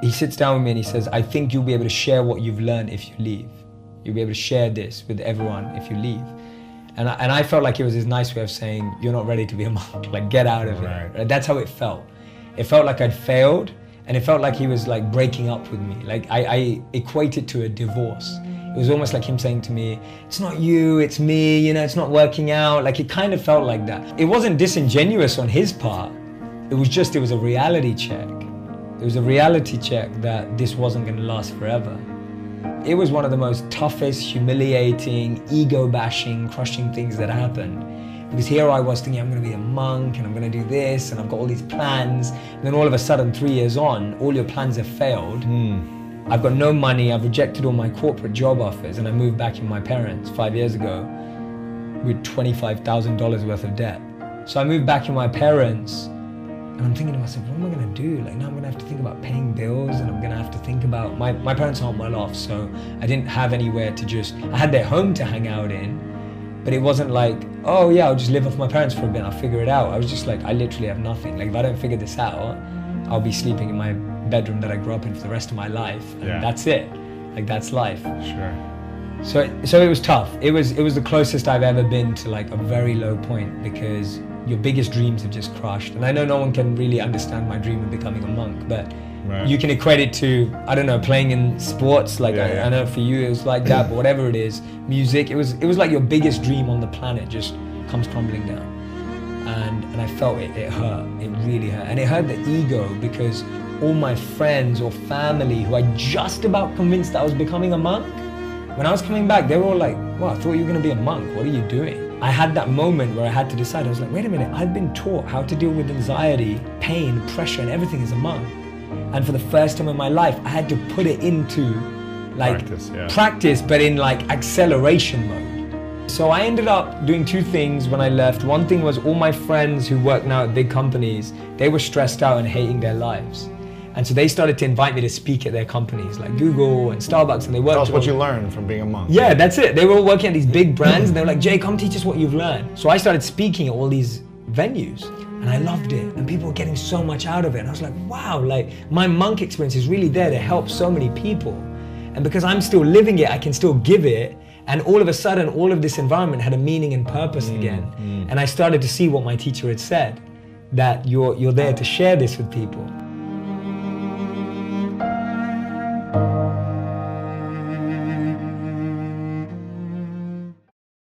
he sits down with me and he says, I think you'll be able to share what you've learned if you leave. You'll be able to share this with everyone if you leave. And I felt like it was his nice way of saying, you're not ready to be a monk, like get out of it. That's how it felt. It felt like I'd failed, and it felt like he was like breaking up with me. Like I equate it to a divorce. It was almost like him saying to me, it's not you, it's me, you know, it's not working out. Like it kind of felt like that. It wasn't disingenuous on his part. It was a reality check. It was a reality check that this wasn't going to last forever. It was one of the most toughest, humiliating, ego-bashing, crushing things that happened. Because here I was thinking, I'm going to be a monk and I'm going to do this and I've got all these plans. And then all of a sudden, 3 years on, all your plans have failed. I've got no money, I've rejected all my corporate job offers, and I moved back in with my parents 5 years ago with $25,000 worth of debt. So I moved back in with my parents, and I'm thinking to myself, what am I gonna do? Like now I'm gonna have to think about paying bills, and I'm gonna have to think about, my parents aren't well off, so I didn't have anywhere to I had their home to hang out in, but it wasn't like, oh yeah, I'll just live with my parents for a bit, I'll figure it out. I was just like, I literally have nothing. Like if I don't figure this out, I'll be sleeping in my bedroom that I grew up in for the rest of my life, and that's it. Like that's life. Sure. So it was tough. It was the closest I've ever been to like a very low point, because your biggest dreams have just crushed. And I know no one can really understand my dream of becoming a monk, but you can equate it to, I don't know, playing in sports. Like I know for you it was like that, but whatever it is, music. It was like your biggest dream on the planet just comes crumbling down. And I felt it hurt. It really hurt. And it hurt the ego, because all my friends or family who I just about convinced that I was becoming a monk, when I was coming back, they were all like, wow, I thought you were going to be a monk. What are you doing? I had that moment where I had to decide. I was like, wait a minute, I've been taught how to deal with anxiety, pain, pressure, and everything as a monk. And for the first time in my life, I had to put it into like practice, but in like acceleration mode. So I ended up doing two things when I left. One thing was all my friends who work now at big companies, they were stressed out and hating their lives. And so they started to invite me to speak at their companies like Google and Starbucks, and they worked. Tell us what you learned from being a monk. Yeah, that's it. They were all working at these big brands, and they were like, Jay, come teach us what you've learned. So I started speaking at all these venues, and I loved it. And people were getting so much out of it. And I was like, wow, like my monk experience is really there to help so many people. And because I'm still living it, I can still give it. And all of a sudden, all of this environment had a meaning and purpose again. And I started to see what my teacher had said, that you're there to share this with people.